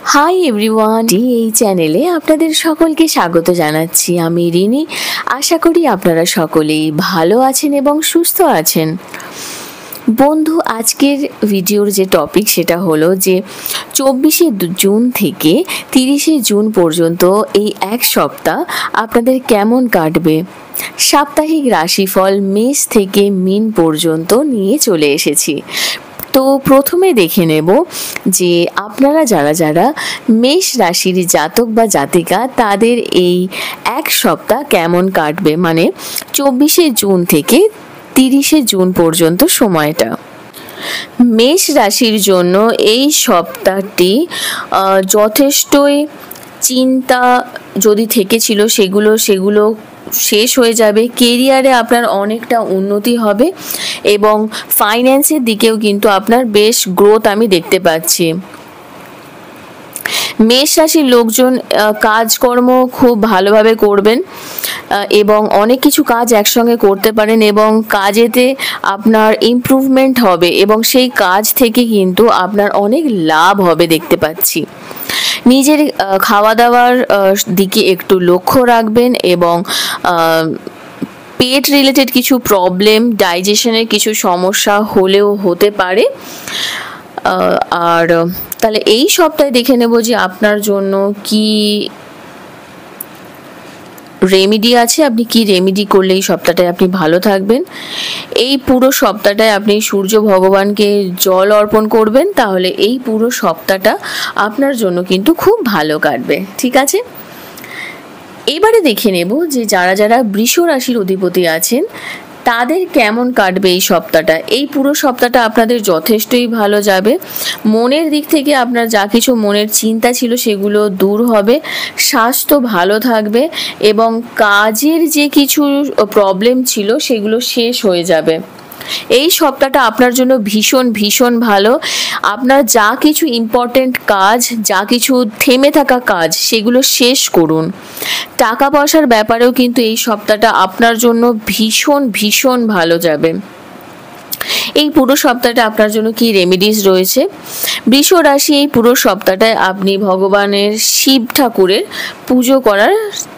Hi everyone, এই চ্যানেলে আপনাদের সকলকে স্বাগত জানাচ্ছি। আমি রিনি। আশা করি আপনারা সকলেই ভালো আছেন এবং সুস্থ আছেন। বন্ধু, আজকের ভিডিওর যে টপিক সেটা হলো যে 24শে জুন থেকে 30শে জুন পর্যন্ত এই এক সপ্তাহ আপনাদের কেমন কাটবে। সাপ্তাহিক রাশিফল মেষ থেকে মীন পর্যন্ত নিয়ে চলে এসেছি। তো প্রথমে দেখে নেব যে আপনারা যারা মেষ রাশির জাতক বা জাতিকা তাদের এই এক সপ্তাহ কেমন কাটবে, মানে 24শে জুন থেকে 30শে জুন পর্যন্ত সময়টা। মেষ রাশির জন্য এই সপ্তাহটি যথেষ্টই চিন্তা যদি থেকেছিল সেগুলো শেষ হয়ে যাবে। কেরিয়ারে আপনার অনেকটা উন্নতি হবে এবং ফাইন্যান্সের দিকেও কিন্তু আপনার বেশ গ্রোথ আমি দেখতে পাচ্ছি। মেষ রাশির লোকজন কাজকর্ম খুব ভালোভাবে করবেন এবং অনেক কিছু কাজ একসঙ্গে করতে পারেন এবং কাজেতে আপনার ইমপ্রুভমেন্ট হবে এবং সেই কাজ থেকে কিন্তু আপনার অনেক লাভ হবে দেখতে পাচ্ছি। নিজের খাওয়া দাওয়ার দিকে একটু লক্ষ্য রাখবেন এবং পেট রিলেটেড কিছু প্রবলেম, ডাইজেশনের কিছু সমস্যা হলেও হতে পারে। আর তাহলে এই সপ্তাহে দেখে নেব যে আপনার জন্য কি রেমেডি আছে, আপনি কি রেমেডি করলে এই সপ্তাহটায় আপনি ভালো থাকবেন। এই পুরো সপ্তাহটায় আপনি সূর্য ভগবানকে জল অর্পণ করবেন, তাহলে এই পুরো সপ্তাহটা আপনার জন্য কিন্তু খুব ভালো কাটবে। ঠিক আছে, এবারে দেখে নেব যে যারা বৃষ রাশির অধিপতি আছেন তাদের কেমন কাটবে এই সপ্তাহটা। এই পুরো সপ্তাহটা আপনাদের যথেষ্টই ভালো যাবে। মনের দিক থেকে আপনার যা কিছু মনের চিন্তা ছিল সেগুলো দূর হবে, স্বাস্থ্য ভালো থাকবে এবং কাজের যে কিছু প্রবলেম ছিল সেগুলো শেষ হয়ে যাবে। এই সপ্তাহটা আপনার জন্য ভীষণ ভীষণ ভালো। আপনার যা কিছু ইম্পর্টেন্ট কাজ, যা কিছু থেমে থাকা কাজ সেগুলো শেষ করুন। টাকা পয়সার ব্যাপারেও কিন্তু এই সপ্তাহটা আপনার জন্য ভীষণ ভীষণ ভালো যাবে। এই পুরো সপ্তাহটা আপনার জন্য কি রেমেডিস রয়েছে। বৃষ রাশি এই পুরো সপ্তাহটায় আপনি ভগবানের শিব ঠাকুরের পুজো করার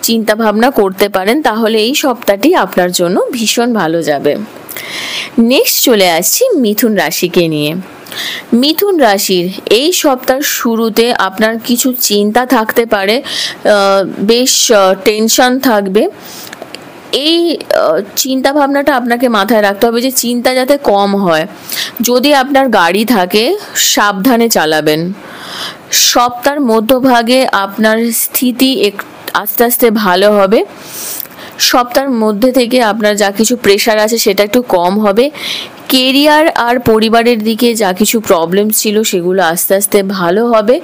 চিন্তা ভাবনা করতে পারেন, তাহলে এই সপ্তাহটি আপনার জন্য ভীষণ ভালো যাবে। নেক্সট চলে আসছি মিথুন রাশিকে নিয়ে। মিথুন রাশির এই সপ্তাহের শুরুতে আপনার কিছু চিন্তা থাকতে পারে, বেশ টেনশন থাকবে। এই চিন্তা ভাবনাটা আপনাকে মাথায় রাখতে হবে যে চিন্তা যাতে কম হয়। যদি আপনার গাড়ি থাকে সাবধানে চালাবেন। সপ্তাহের মধ্যভাগে আপনার স্থিতি আস্তে আস্তে ভালো হবে। সপ্তাহের মধ্যে থেকে আপনার যা কিছু প্রেশার আছে সেটা একটু কম হবে। কেরিয়ার আর পরিবারের দিকে যা কিছু প্রবলেম ছিল সেগুলো আস্তে আস্তে ভালো হবে।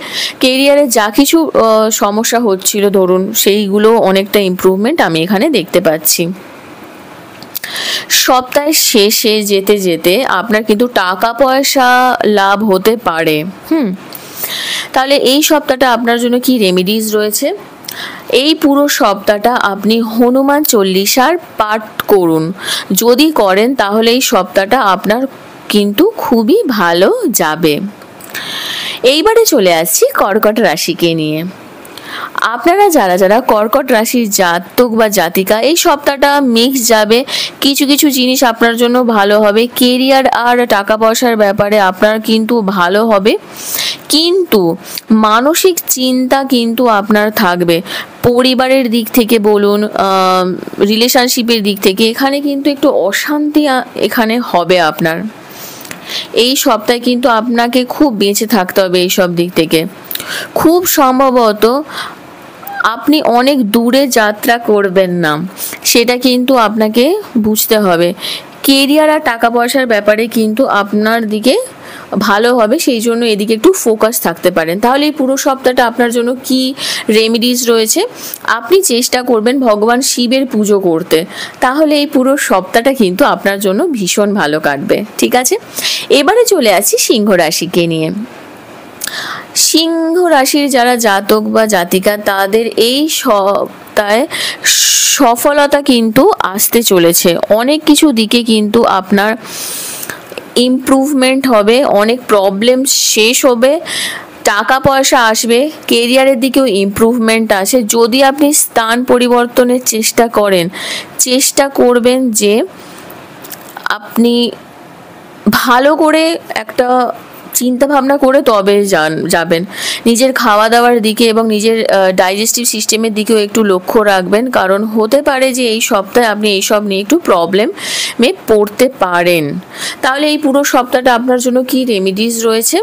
কেরিয়ারে যা কিছু সমস্যা হচ্ছিল ধরুন, সেইগুলো অনেকটা ইমপ্রুভমেন্ট আমি এখানে দেখতে পাচ্ছি। সপ্তাহের শেষে যেতে যেতে আপনার কিন্তু টাকা পয়সা লাভ হতে পারে। তাহলে এই সপ্তাহটা আপনার জন্য কি রেমেডিস রয়েছে। এই পুরো সপ্তাহটা আপনি হনুমান চল্লিশার পাঠ করুন। যদি করেন তাহলে এই সপ্তাহটা আপনার কিন্তু খুবই ভালো যাবে। এইবারে চলে আসছি কর্কট রাশিকে নিয়ে। আপনারা যারা কর্কট রাশির জাতক বা জাতিকা এই সপ্তাহটা মিক্স যাবে। কিছু কিছু জিনিস আপনার জন্য ভালো হবে। কেরিয়ার আর টাকা পয়সার ব্যাপারে আপনার কিন্তু ভালো হবে, কিন্তু মানসিক চিন্তা কিন্তু আপনার থাকবে। পরিবারের দিক থেকে বলুন, রিলেশনশিপের দিক থেকে এখানে কিন্তু একটু অশান্তি এখানে হবে আপনার। এই সপ্তাহে কিন্তু আপনাকে খুব বেঁচে থাকতে হবে এই সব দিক থেকে। খুব সম্ভবত আপনি অনেক দূরে যাত্রা করবেন না, সেটা কিন্তু আপনাকে বুঝতে হবে। কেরিয়ার আর টাকা পয়সার ব্যাপারে কিন্তু আপনার দিকে ভালো হবে, সেই জন্য এদিকে একটু ফোকাস থাকতে পারেন। তাহলে এই পুরো সপ্তাহটা আপনার জন্য কি রেমেডিস রয়েছে, আপনি চেষ্টা করবেন ভগবান শিবের পুজো করতে, তাহলে এই পুরো সপ্তাহটা কিন্তু আপনার জন্য ভীষণ ভালো কাটবে। ঠিক আছে, এবারে চলে আসি সিংহ রাশিকে নিয়ে। সিংহ রাশির যারা জাতক বা জাতিকা তাদের এই সপ্তাহে সফলতা কিন্তু আসতে চলেছে। অনেক কিছু দিকে কিন্তু আপনার ইমপ্রুভমেন্ট হবে, অনেক প্রবলেম শেষ হবে। টাকা পয়সা আসবে, কেরিয়ারের দিকেও ইমপ্রুভমেন্ট আছে। যদি আপনি স্থান পরিবর্তনের চেষ্টা করবেন যে আপনি ভালো করে একটা চিন্তা ভাবনা করে তবে যাবেন। নিজের খাওয়া দাওয়ার দিকে এবং নিজের ডাইজেস্টিভ সিস্টেমের দিকেও একটু লক্ষ্য রাখবেন, কারণ হতে পারে যে এই সপ্তাহে আপনি এইসব নিয়ে একটু প্রবলেমে পড়তে পারেন। তাহলে এই পুরো সপ্তাহটা আপনার জন্য কি রেমিডিস রয়েছে?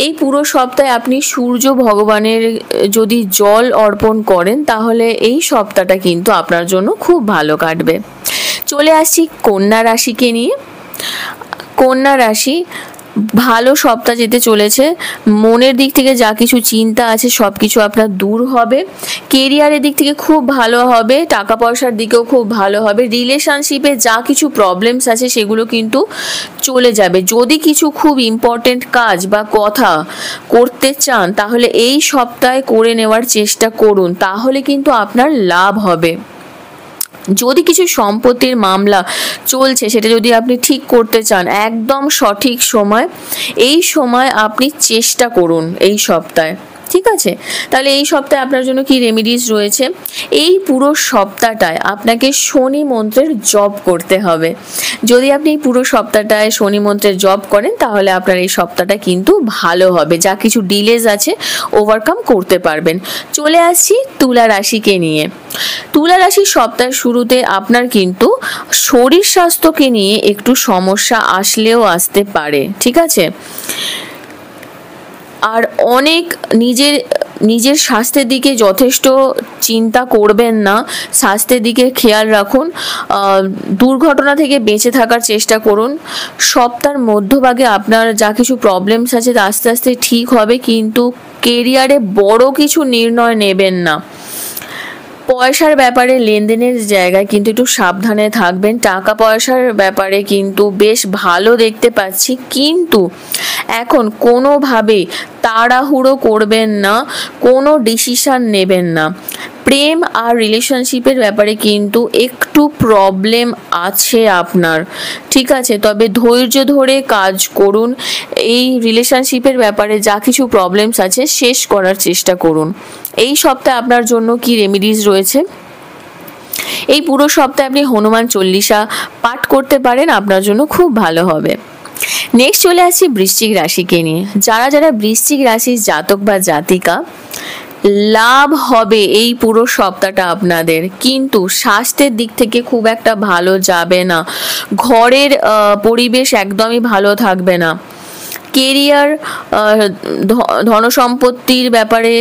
এই পুরো সপ্তাহে আপনি সূর্য ভগবানের যদি জল অর্পণ করেন তাহলে এই সপ্তাহটা কিন্তু আপনার জন্য খুব ভালো কাটবে। চলে আসছি কন্যা রাশিকে নিয়ে। কন্যা রাশি, ভালো সপ্তাহ যেতে চলেছে। মনের দিক থেকে যা কিছু চিন্তা আছে সব কিছু আপনার দূর হবে। কেরিয়ারের দিক থেকে খুব ভালো হবে, টাকা পয়সার দিকেও খুব ভালো হবে। রিলেশনশিপে যা কিছু প্রবলেমস আছে সেগুলো কিন্তু চলে যাবে। যদি কিছু খুব ইম্পর্টেন্ট কাজ বা কথা করতে চান তাহলে এই সপ্তাহে করে নেওয়ার চেষ্টা করুন, তাহলে কিন্তু আপনার লাভ হবে। যদি কিছু সম্পত্তির মামলা চলছে সেটা যদি আপনি ঠিক করতে চান, একদম সঠিক সময়, এই সময় আপনি চেষ্টা করুন এই সপ্তাহে, ঠিক আছে? তাহলে এই সপ্তাহে আপনার জন্য কি রেমিডিস রয়েছে? এই পুরো সপ্তাহটায় আপনাকে শনি মন্ত্রের জপ করতে হবে। যদি আপনি এই পুরো সপ্তাহটায় শনি মন্ত্রের জপ করেন তাহলে আপনার এই সপ্তাহটা কিন্তু ভালো হবে। যা কিছু ডিলেজ আছে ওভারকাম করতে পারবেন। চলে আসছি তুলা রাশিকে নিয়ে। তুলা রাশির সপ্তাহের শুরুতে আপনার কিন্তু শরীর স্বাস্থ্যকে নিয়ে একটু সমস্যা আসলেও আসতে পারে, ঠিক আছে? আর অনেক নিজের স্বাস্থ্যের দিকে যথেষ্ট চিন্তা করবেন না, স্বাস্থ্যের দিকে খেয়াল রাখুন। দুর্ঘটনা থেকে বেঁচে থাকার চেষ্টা করুন। সপ্তাহের মধ্যভাগে আপনার যা কিছু প্রবলেমস আছে তা আস্তে আস্তে ঠিক হবে, কিন্তু কেরিয়ারে বড় কিছু নির্ণয় নেবেন না। পয়সার ব্যাপারে লেনদেনের জায়গায় কিন্তু একটু সাবধানে থাকবেন। টাকা পয়সার ব্যাপারে কিন্তু বেশ ভালো দেখতে পাচ্ছি, কিন্তু এখন কোনোভাবেই তাড়াহুড়ো করবেন না, কোনো ডিসিশন নেবেন না। প্রেম আর রিলেশনশিপের ব্যাপারে কিন্তু একটু প্রবলেম আছে আপনার, ঠিক আছে? তবে ধৈর্য ধরে কাজ করুন। এই রিলেশনশিপের ব্যাপারে যা কিছু প্রবলেমস আছে শেষ করার চেষ্টা করুন। এই সপ্তাহে আপনার জন্য কি রেমিডিস রয়েছে? এই পুরো সপ্তাহে আপনি হনুমান চল্লিশা পাঠ করতে পারেন, আপনার জন্য খুব ভালো হবে। নেক্সট চলে আসছি বৃশ্চিক রাশিকে নিয়ে। যারা বৃশ্চিক রাশির জাতক বা জাতিকা, লাভ হবে এই পুরো সপ্তাহটা আপনাদের, কিন্তু স্বাস্থ্যের দিক থেকে খুব একটা ভালো যাবে না। ঘরের পরিবেশ একদমই ভালো থাকবে না। কেরিয়ার, ধনসম্পত্তির ব্যাপারে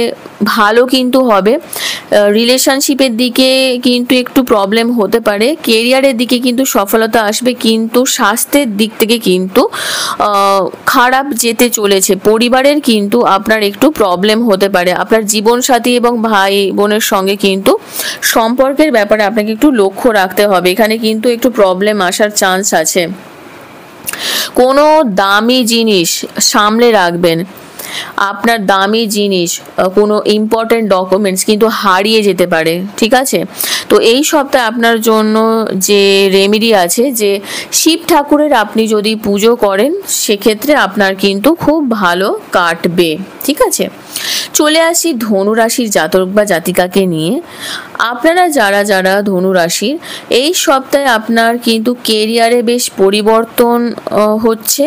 ভালো কিন্তু হবে। রিলেশনশিপের দিকে কিন্তু একটু প্রবলেম হতে পারে। কেরিয়ারের দিকে কিন্তু সফলতা আসবে, কিন্তু স্বাস্থ্যের দিক থেকে কিন্তু খারাপ যেতে চলেছে। পরিবারের কিন্তু আপনার একটু প্রবলেম হতে পারে। আপনার জীবনসাথী এবং ভাই বোনের সঙ্গে কিন্তু সম্পর্কের ব্যাপারে আপনাকে একটু লক্ষ্য রাখতে হবে। এখানে কিন্তু একটু প্রবলেম আসার চান্স আছে। কোনো দামি জিনিস সামলে রাখবেন। আপনার দামি জিনিস, কোনো ইম্পর্টেন্ট ডকুমেন্টস কিন্তু হারিয়ে যেতে পারে, ঠিক আছে? তো এই সপ্তাহে আপনার জন্য যে রেমেডি আছে, যে শিব ঠাকুরের আপনি যদি পুজো করেন সেক্ষেত্রে আপনার কিন্তু খুব ভালো কাটবে, ঠিক আছে? চলে আসি ধনুরাশির জাতক বা জাতিকাকে নিয়ে। আপনারা যারা ধনুরাশির, এই সপ্তাহে আপনার কিন্তু কেরিয়ারে বেশ পরিবর্তন হচ্ছে।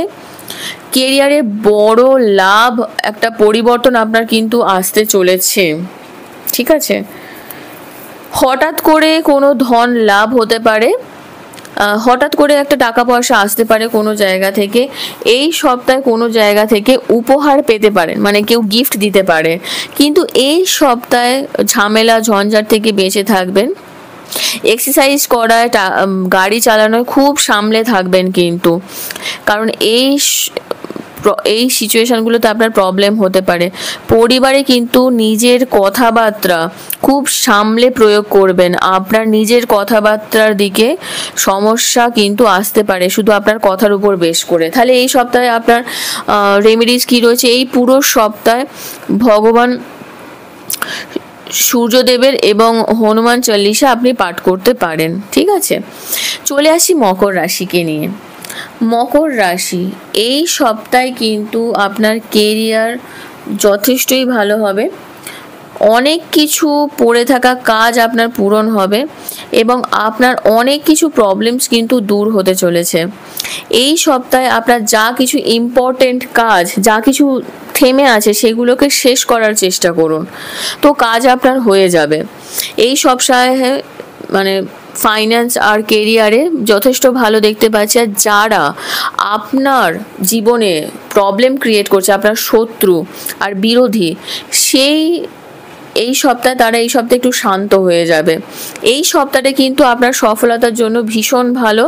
কেরিয়ারে বড় লাভ, একটা পরিবর্তন আপনার কিন্তু আসতে চলেছে, ঠিক আছে? হঠাৎ করে কোনো ধন লাভ হতে পারে, হঠাৎ করে একটা টাকা পয়সা আসতে পারে কোনো জায়গা থেকে। এই সপ্তাহে কোনো জায়গা থেকে উপহার পেতে পারেন, মানে কেউ গিফট দিতে পারে। কিন্তু এই সপ্তাহে ঝামেলা ঝঞ্ঝাট থেকে বেঁচে থাকবেন। এক্সারসাইজ করায়, গাড়ি চালানোয় খুব সামলে থাকবেন কিন্তু, কারণ এই সিচুয়েশনগুলোতে আপনার প্রবলেম হতে পারে। পরিবারে কিন্তু নিজের কথাবার্তা খুব সামলে প্রয়োগ করবেন। আপনার নিজের কথাবার্তার দিকে সমস্যা কিন্তু আসতে পারে শুধু আপনার কথার উপর বেশ করে। তাহলে এই সপ্তাহে আপনার রেমেডিস কি রয়েছে? এই পুরো সপ্তাহে ভগবান সূর্যদেবের এবং হনুমান চল্লিশা আপনি পাঠ করতে পারেন, ঠিক আছে? চলে আসি মকর রাশিকে নিয়ে। মকর রাশি, এই সপ্তাহে কিন্তু আপনার কেরিয়ার যথেষ্টই ভালো হবে। অনেক কিছু পড়ে থাকা কাজ আপনার পূরণ হবে এবং আপনার অনেক কিছু প্রবলেমস কিন্তু দূর হতে চলেছে। এই সপ্তাহে আপনার যা কিছু ইম্পর্টেন্ট কাজ, যা কিছু থেমে আছে সেগুলোকে শেষ করার চেষ্টা করুন, তো কাজ আপনার হয়ে যাবে। এই সপ্তাহে মানে ফাইন্যান্স আর কেরিয়ারে যথেষ্ট ভালো দেখতে পাচ্ছি। আর যারা আপনার জীবনে প্রবলেম ক্রিয়েট করছে, আপনার শত্রু আর বিরোধী, এই সপ্তাহে তারা এই সপ্তাহে একটু শান্ত হয়ে যাবে। এই সপ্তাহটা কিন্তু আপনার সফলতার জন্য ভীষণ ভালো।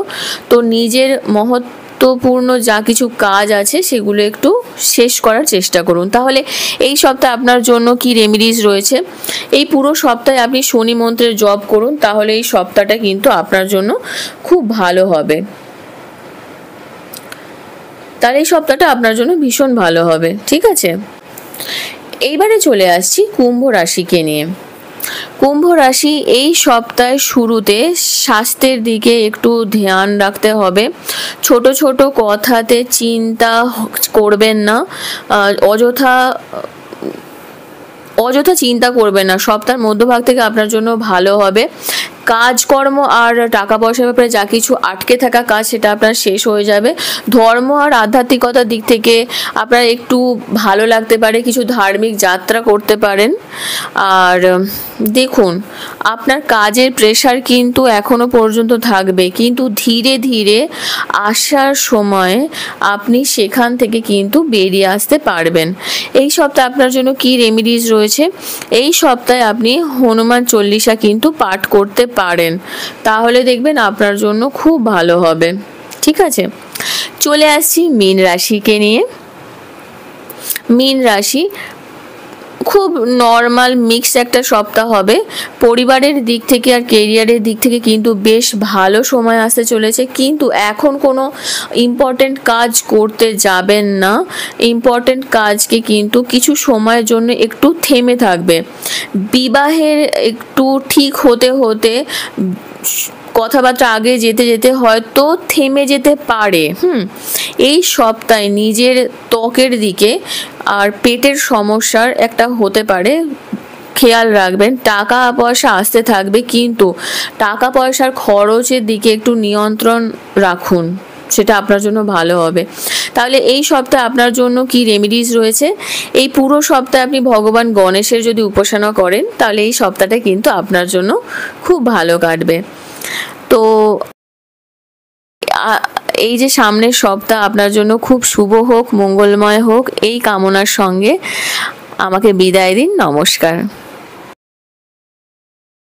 তো নিজের মহত্বপূর্ণ যা কিছু কাজ আছে সেগুলো একটু শেষ করার চেষ্টা করুন। তাহলে এই সপ্তাহে আপনার জন্য কি রেমিডিস রয়েছে? এই পুরো সপ্তাহে আপনি শনি মন্ত্রের জপ করুন, তাহলে এই সপ্তাহটা কিন্তু আপনার জন্য খুব ভালো হবে। তাহলে এই সপ্তাহটা আপনার জন্য ভীষণ ভালো হবে, ঠিক আছে? এইবারে চলে আসছি কুম্ভ রাশিকে নিয়ে। কুম্ভ রাশি এই সপ্তাহের শুরুতে স্বাস্থ্যের দিকে একটু ধ্যান রাখতে হবে। ছোট ছোট কথাতে চিন্তা করবেন না, অযথা চিন্তা করবেন না। সপ্তাহের মধ্যভাগ থেকে আপনার জন্য ভালো হবে। কাজকর্ম আর টাকা পয়সার ব্যাপারে যা কিছু আটকে থাকা কাজ সেটা আপনার শেষ হয়ে যাবে। ধর্ম আর আধ্যাত্মিকতার দিক থেকে আপনার একটু ভালো লাগতে পারে, কিছু ধার্মিক যাত্রা করতে পারেন। আর দেখুন, আপনার কাজের প্রেশার কিন্তু এখনো পর্যন্ত থাকবে, কিন্তু ধীরে ধীরে আসার সময় আপনি সেখান থেকে কিন্তু বেরিয়ে আসতে পারবেন। এই সপ্তাহে আপনার জন্য কি রেমিডিস রয়েছে? এই সপ্তাহে আপনি হনুমান চল্লিশা কিন্তু পাঠ করতে পারেন, তাহলে দেখবেন আপনার জন্য খুব ভালো হবে, ঠিক আছে? চলে আসছি মীন রাশিকে নিয়ে। মীন রাশি খুব নর্মাল মিক্স একটা সপ্তাহ হবে। পরিবারের দিক থেকে আর কেরিয়ারের দিক থেকে কিন্তু বেশ ভালো সময় আসতে চলেছে, কিন্তু এখন কোনো ইম্পর্টেন্ট কাজ করতে যাবেন না। ইম্পর্টেন্ট কাজকে কিন্তু কিছু সময়ের জন্য একটু থেমে থাকবে। বিবাহের একটু ঠিক হতে হতে কথাবার্তা আগে যেতে যেতে হয়তো থেমে যেতে পারে। এই সপ্তাহে নিজের ত্বকের দিকে আর পেটের সমস্যার একটা হতে পারে, খেয়াল রাখবেন। টাকা পয়সা আসতে থাকবে, কিন্তু টাকা পয়সার খরচের দিকে একটু নিয়ন্ত্রণ রাখুন, সেটা আপনার জন্য ভালো হবে। তাহলে এই সপ্তাহে আপনার জন্য কি রেমিডিস রয়েছে? এই পুরো সপ্তাহে আপনি ভগবান গণেশের যদি উপাসনা করেন, তাহলে এই সপ্তাহটা কিন্তু আপনার জন্য খুব ভালো কাটবে। তো এই যে সামনের সপ্তাহ আপনার জন্য খুব শুভ হোক, মঙ্গলময় হোক, এই কামনার সঙ্গে আমাকে বিদায় দিন। নমস্কার।